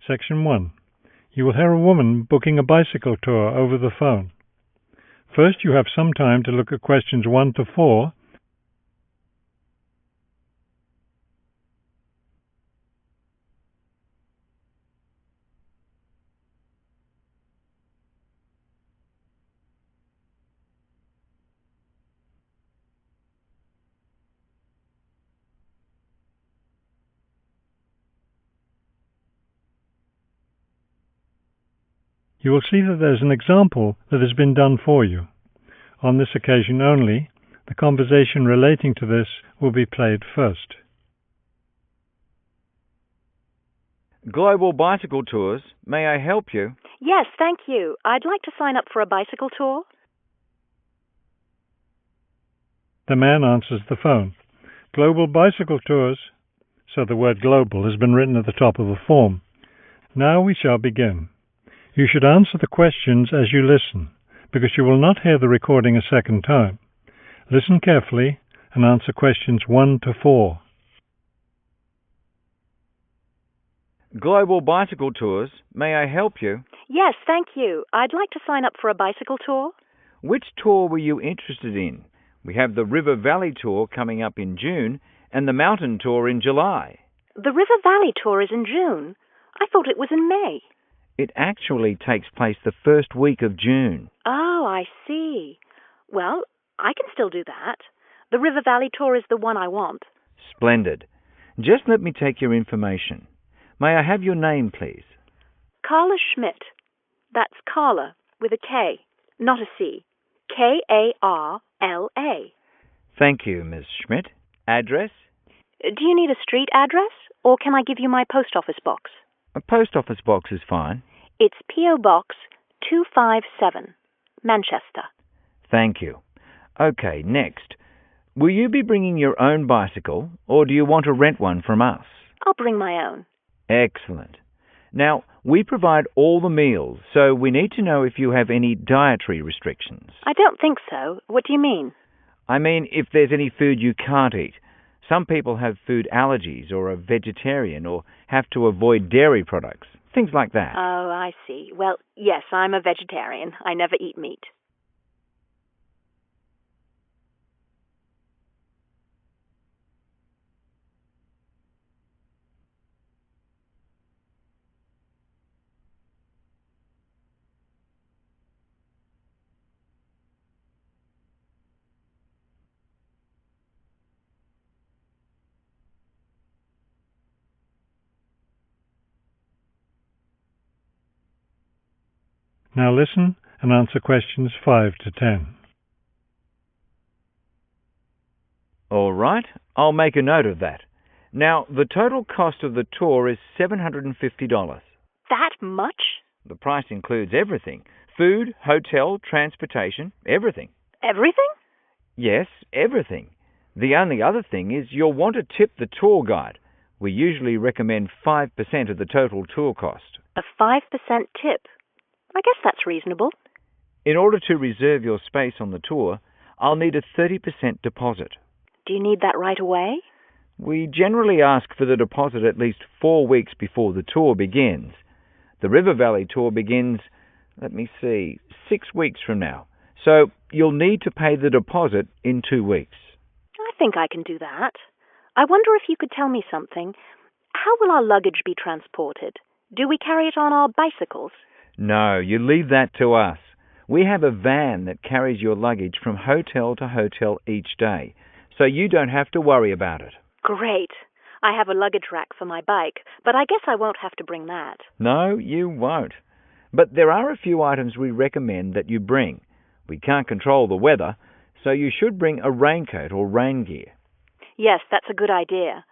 Section 1. You will hear a woman booking a bicycle tour over the phone. First, you have some time to look at questions 1 to 4. You will see that there's an example that has been done for you. On this occasion only, the conversation relating to this will be played first. Global Bicycle Tours. May I help you? Yes, thank you. I'd like to sign up for a bicycle tour. The man answers the phone. Global Bicycle Tours. So the word global has been written at the top of the form. Now we shall begin. You should answer the questions as you listen, because you will not hear the recording a second time. Listen carefully and answer questions 1 to 4. Global Bicycle Tours. May I help you? Yes, thank you. I'd like to sign up for a bicycle tour. Which tour were you interested in? We have the River Valley Tour coming up in June and the Mountain Tour in July. The River Valley tour is in June. I thought it was in May. It actually takes place the first week of June. Oh, I see. Well, I can still do that. The River Valley tour is the one I want. Splendid. Just let me take your information. May I have your name, please? Carla Schmidt. That's Carla with a K, not a C. K-A-R-L-A. Thank you, Ms. Schmidt. Address? Do you need a street address, or can I give you my post office box? A post office box is fine. It's P.O. Box 257, Manchester. Thank you. Okay, next. Will you be bringing your own bicycle, or do you want to rent one from us? I'll bring my own. Excellent. Now, we provide all the meals, so we need to know if you have any dietary restrictions. I don't think so. What do you mean? I mean, if there's any food you can't eat. Some people have food allergies or are vegetarian or have to avoid dairy products, things like that. Oh, I see. Well, yes, I'm a vegetarian. I never eat meat. Now listen and answer questions 5 to 10. All right, I'll make a note of that. Now, the total cost of the tour is $750. That much? The price includes everything. Food, hotel, transportation, everything. Everything? Yes, everything. The only other thing is you'll want to tip the tour guide. We usually recommend 5% of the total tour cost. A 5% tip? I guess that's reasonable. In order to reserve your space on the tour, I'll need a 30% deposit. Do you need that right away? We generally ask for the deposit at least 4 weeks before the tour begins. The River Valley tour begins, 6 weeks from now. So you'll need to pay the deposit in 2 weeks. I think I can do that. I wonder if you could tell me something. How will our luggage be transported? Do we carry it on our bicycles? No, you leave that to us. We have a van that carries your luggage from hotel to hotel each day, so you don't have to worry about it. Great. I have a luggage rack for my bike, but I guess I won't have to bring that. No, you won't. But there are a few items we recommend that you bring. We can't control the weather, so you should bring a raincoat or rain gear. Yes, that's a good idea.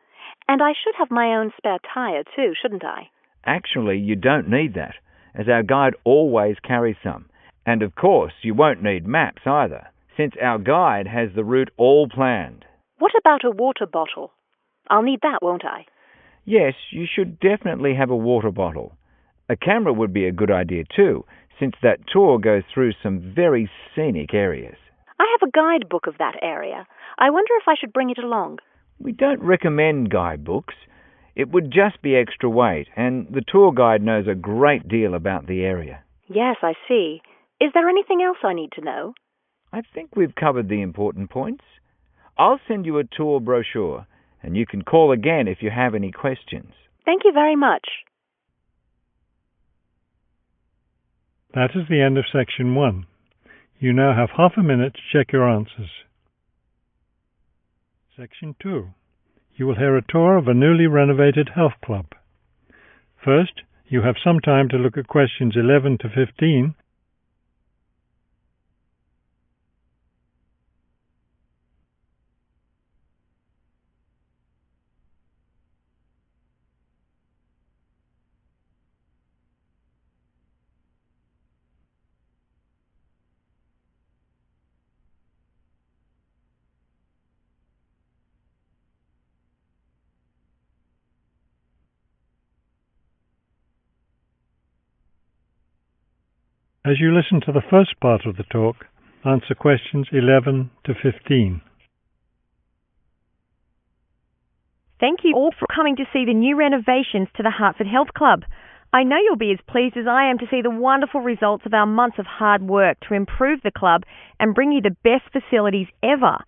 And I should have my own spare tire too, shouldn't I? Actually, you don't need that, as our guide always carries some. And of course, you won't need maps either, since our guide has the route all planned. What about a water bottle? I'll need that, won't I? Yes, you should definitely have a water bottle. A camera would be a good idea too, since that tour goes through some very scenic areas. I have a guidebook of that area. I wonder if I should bring it along. We don't recommend guidebooks. It would just be extra weight, and the tour guide knows a great deal about the area. Yes, I see. Is there anything else I need to know? I think we've covered the important points. I'll send you a tour brochure, and you can call again if you have any questions. Thank you very much. That is the end of section 1. You now have half a minute to check your answers. Section 2. You will hear a tour of a newly renovated health club. First, you have some time to look at questions 11 to 15. As you listen to the first part of the talk, answer questions 11 to 15. Thank you all for coming to see the new renovations to the Hartford Health Club. I know you'll be as pleased as I am to see the wonderful results of our months of hard work to improve the club and bring you the best facilities ever.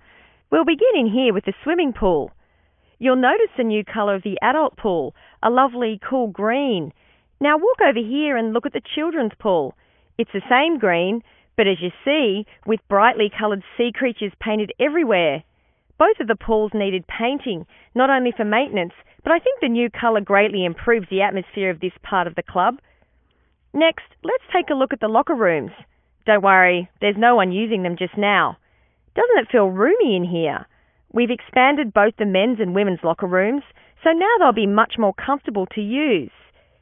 We'll begin in here with the swimming pool. You'll notice the new colour of the adult pool, a lovely cool green. Now walk over here and look at the children's pool. It's the same green, but as you see, with brightly coloured sea creatures painted everywhere. Both of the pools needed painting, not only for maintenance, but I think the new colour greatly improves the atmosphere of this part of the club. Next, let's take a look at the locker rooms. Don't worry, there's no one using them just now. Doesn't it feel roomy in here? We've expanded both the men's and women's locker rooms, so now they'll be much more comfortable to use.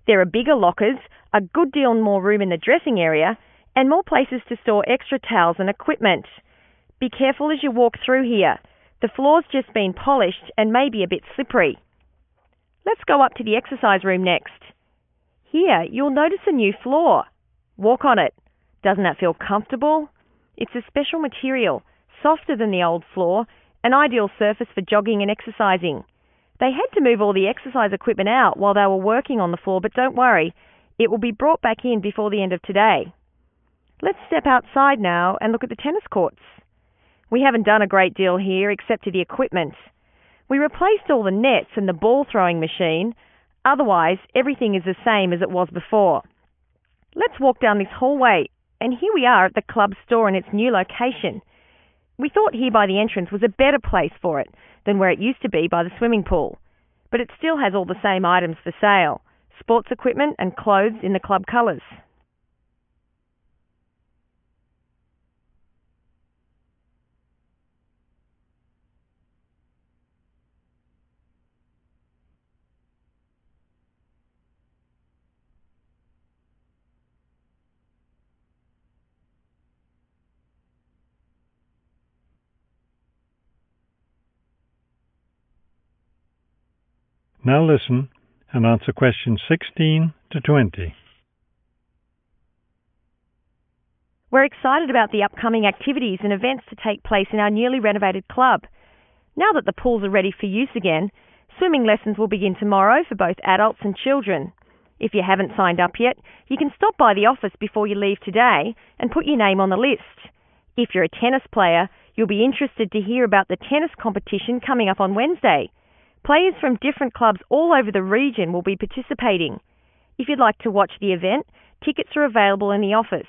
There are bigger lockers, a good deal more room in the dressing area, and more places to store extra towels and equipment. Be careful as you walk through here. The floor's just been polished and may be a bit slippery. Let's go up to the exercise room next. Here, you'll notice a new floor. Walk on it. Doesn't that feel comfortable? It's a special material, softer than the old floor, an ideal surface for jogging and exercising. They had to move all the exercise equipment out while they were working on the floor, but don't worry, it will be brought back in before the end of today. Let's step outside now and look at the tennis courts. We haven't done a great deal here except to the equipment. We replaced all the nets and the ball throwing machine. Otherwise, everything is the same as it was before. Let's walk down this hallway, and here we are at the club store in its new location. We thought here by the entrance was a better place for it than where it used to be by the swimming pool. But it still has all the same items for sale, sports equipment and clothes in the club colours. Now listen and answer questions 16 to 20. We're excited about the upcoming activities and events to take place in our newly renovated club. Now that the pools are ready for use again, swimming lessons will begin tomorrow for both adults and children. If you haven't signed up yet, you can stop by the office before you leave today and put your name on the list. If you're a tennis player, you'll be interested to hear about the tennis competition coming up on Wednesday. Players from different clubs all over the region will be participating. If you'd like to watch the event, tickets are available in the office.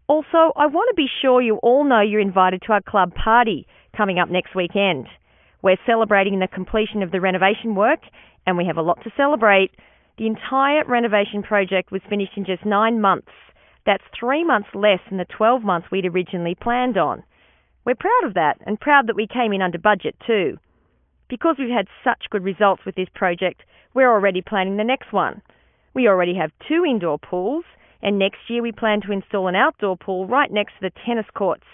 Also, I want to be sure you all know you're invited to our club party coming up next weekend. We're celebrating the completion of the renovation work, and we have a lot to celebrate. The entire renovation project was finished in just 9 months. That's 3 months less than the 12 months we'd originally planned on. We're proud of that, and proud that we came in under budget too. Because we've had such good results with this project, we're already planning the next one. We already have 2 indoor pools, and next year we plan to install an outdoor pool right next to the tennis courts.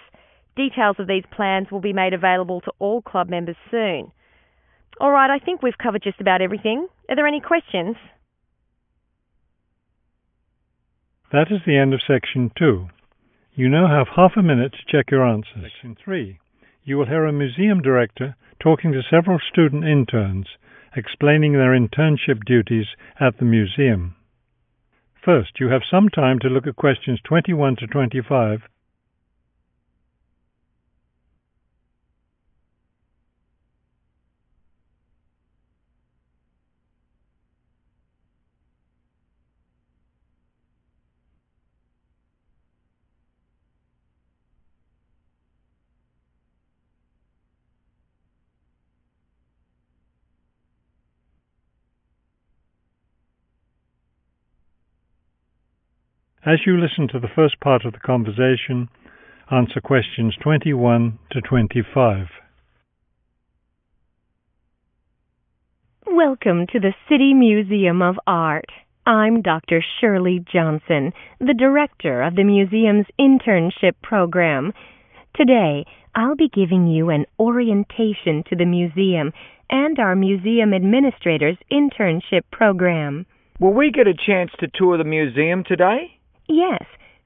Details of these plans will be made available to all club members soon. All right, I think we've covered just about everything. Are there any questions? That is the end of section 2. You now have half a minute to check your answers. Section 3. You will hear a museum director talking to several student interns explaining their internship duties at the museum. First, you have some time to look at questions 21 to 25. As you listen to the first part of the conversation, answer questions 21 to 25. Welcome to the City Museum of Art. I'm Dr. Shirley Johnson, the director of the museum's internship program. Today, I'll be giving you an orientation to the museum and our museum administrator's internship program. Will we get a chance to tour the museum today? Yes,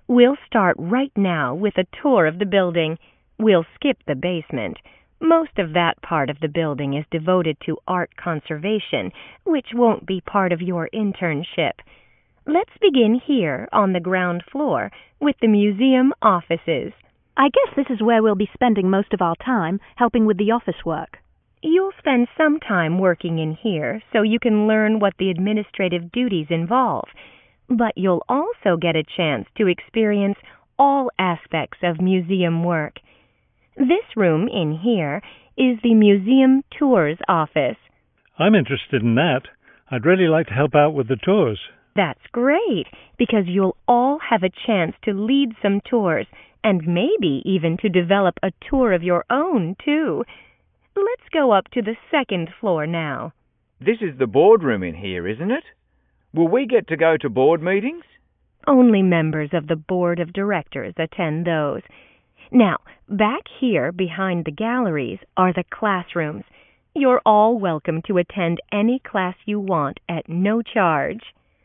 we'll start right now with a tour of the building. We'll skip the basement. Most of that part of the building is devoted to art conservation, which won't be part of your internship. Let's begin here on the ground floor with the museum offices. I guess this is where we'll be spending most of our time, helping with the office work. You'll spend some time working in here so you can learn what the administrative duties involve. But you'll also get a chance to experience all aspects of museum work. This room in here is the museum tours office. I'm interested in that. I'd really like to help out with the tours. That's great, because you'll all have a chance to lead some tours and maybe even to develop a tour of your own, too. Let's go up to the second floor now. This is the boardroom in here, isn't it? Will we get to go to board meetings? Only members of the board of directors attend those. Now, back here behind the galleries are the classrooms. You're all welcome to attend any class you want at no charge.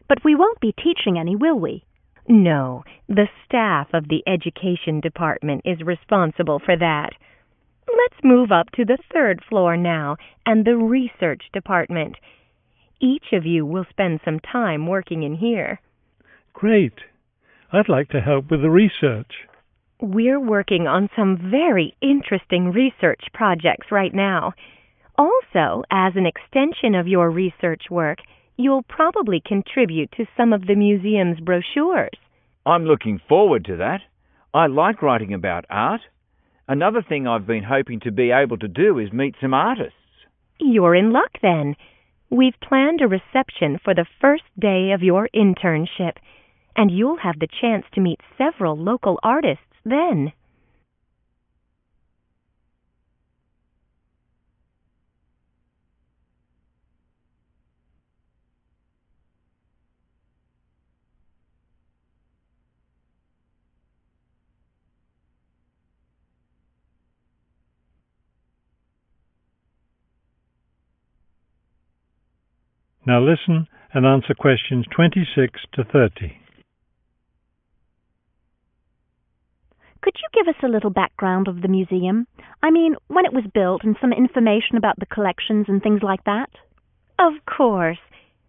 But we won't be teaching any, will we? No, the staff of the education department is responsible for that. Let's move up to the third floor now and the research department. Each of you will spend some time working in here. Great. I'd like to help with the research. We're working on some very interesting research projects right now. Also, as an extension of your research work, you'll probably contribute to some of the museum's brochures. I'm looking forward to that. I like writing about art. Another thing I've been hoping to be able to do is meet some artists. You're in luck then. We've planned a reception for the first day of your internship, and you'll have the chance to meet several local artists then. Now listen and answer questions 26 to 30. Could you give us a little background of the museum? I mean, when it was built and some information about the collections and things like that? Of course.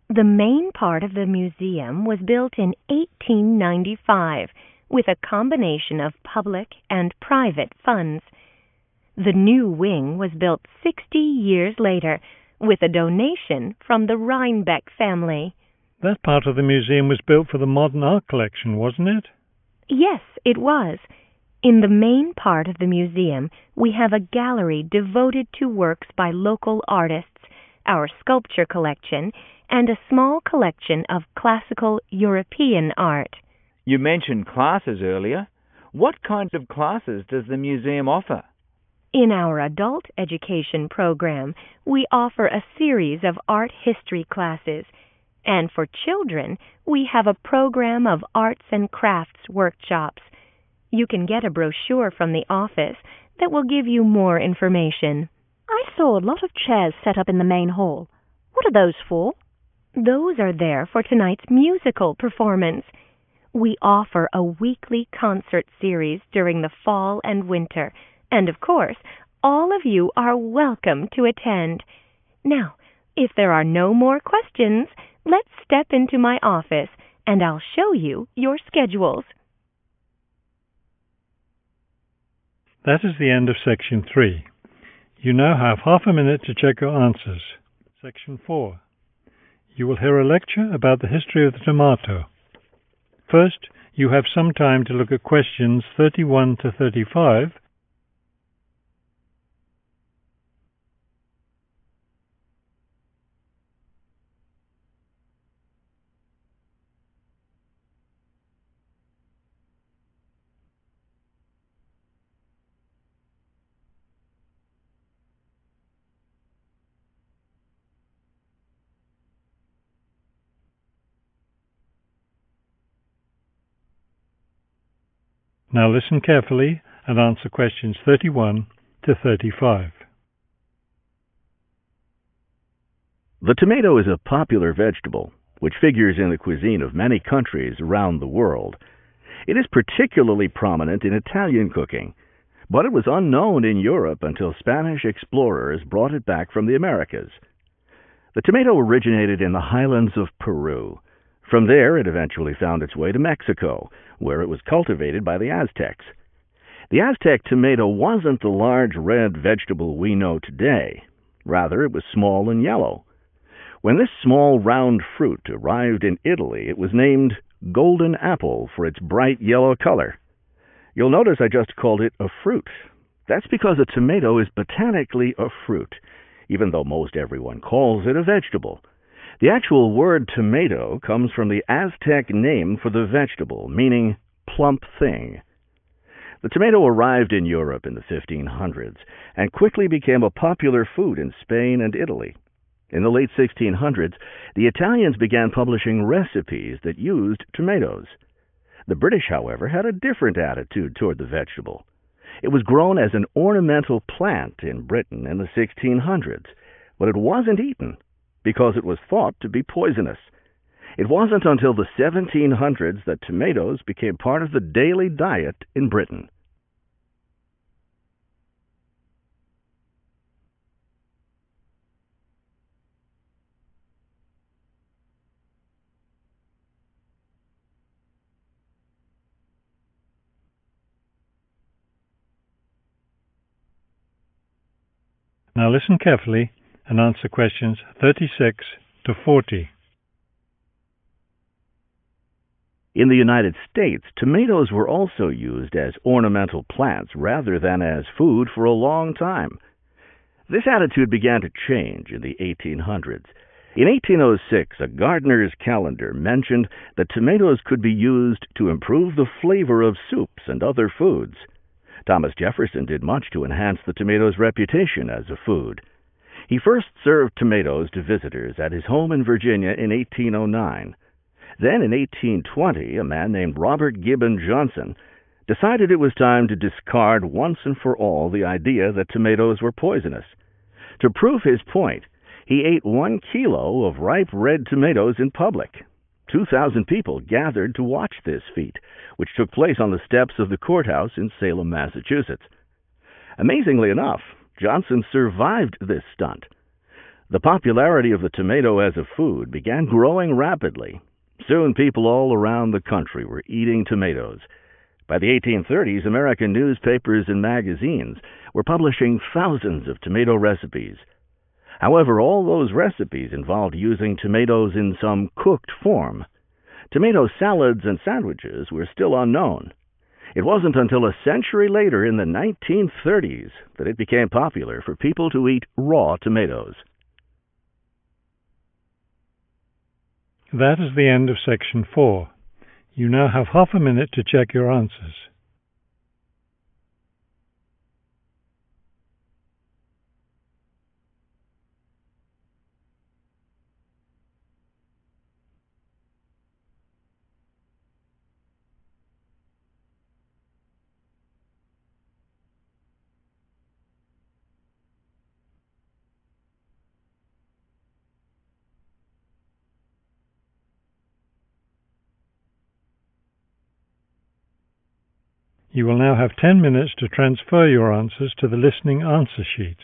The main part of the museum was built in 1895 with a combination of public and private funds. The new wing was built 60 years later with a donation from the Rhinebeck family. That part of the museum was built for the modern art collection, wasn't it? Yes, it was. In the main part of the museum, we have a gallery devoted to works by local artists, our sculpture collection, and a small collection of classical European art. You mentioned classes earlier. What kind of classes does the museum offer? In our adult education program, we offer a series of art history classes, and for children, we have a program of arts and crafts workshops. You can get a brochure from the office that will give you more information. I saw a lot of chairs set up in the main hall. What are those for? Those are there for tonight's musical performance. We offer a weekly concert series during the fall and winter, and of course, all of you are welcome to attend. Now, If there are no more questions, let's step into my office and I'll show you your schedules. That is the end of Section 3. You now have half a minute to check your answers. Section 4. You will hear a lecture about the history of the tomato. First, you have some time to look at questions 31 to 35. Now listen carefully and answer questions 31 to 35. The tomato is a popular vegetable, which figures in the cuisine of many countries around the world. It is particularly prominent in Italian cooking, but it was unknown in Europe until Spanish explorers brought it back from the Americas. The tomato originated in the highlands of Peru. From there, it eventually found its way to Mexico, where it was cultivated by the Aztecs. The Aztec tomato wasn't the large red vegetable we know today. Rather, it was small and yellow. When this small round fruit arrived in Italy, it was named golden apple for its bright yellow color. You'll notice I just called it a fruit. That's because a tomato is botanically a fruit, even though most everyone calls it a vegetable. The actual word tomato comes from the Aztec name for the vegetable, meaning plump thing. The tomato arrived in Europe in the 1500s and quickly became a popular food in Spain and Italy. In the late 1600s, the Italians began publishing recipes that used tomatoes. The British, however, had a different attitude toward the vegetable. It was grown as an ornamental plant in Britain in the 1600s, but it wasn't eaten because it was thought to be poisonous. It wasn't until the 1700s that tomatoes became part of the daily diet in Britain. Now listen carefully and answer questions 36 to 40. In the United States, tomatoes were also used as ornamental plants rather than as food for a long time. This attitude began to change in the 1800s. In 1806, a gardener's calendar mentioned that tomatoes could be used to improve the flavor of soups and other foods. Thomas Jefferson did much to enhance the tomato's reputation as a food. He first served tomatoes to visitors at his home in Virginia in 1809. Then, in 1820, a man named Robert Gibbon Johnson decided it was time to discard once and for all the idea that tomatoes were poisonous. To prove his point, he ate 1 kilo of ripe red tomatoes in public. 2,000 people gathered to watch this feat, which took place on the steps of the courthouse in Salem, Massachusetts. Amazingly enough, Johnson survived this stunt. The popularity of the tomato as a food began growing rapidly. Soon people all around the country were eating tomatoes. By the 1830s, American newspapers and magazines were publishing thousands of tomato recipes. However, all those recipes involved using tomatoes in some cooked form. Tomato salads and sandwiches were still unknown. It wasn't until a century later, in the 1930s, that it became popular for people to eat raw tomatoes. That is the end of Section 4. You now have half a minute to check your answers. You will now have 10 minutes to transfer your answers to the listening answer sheet.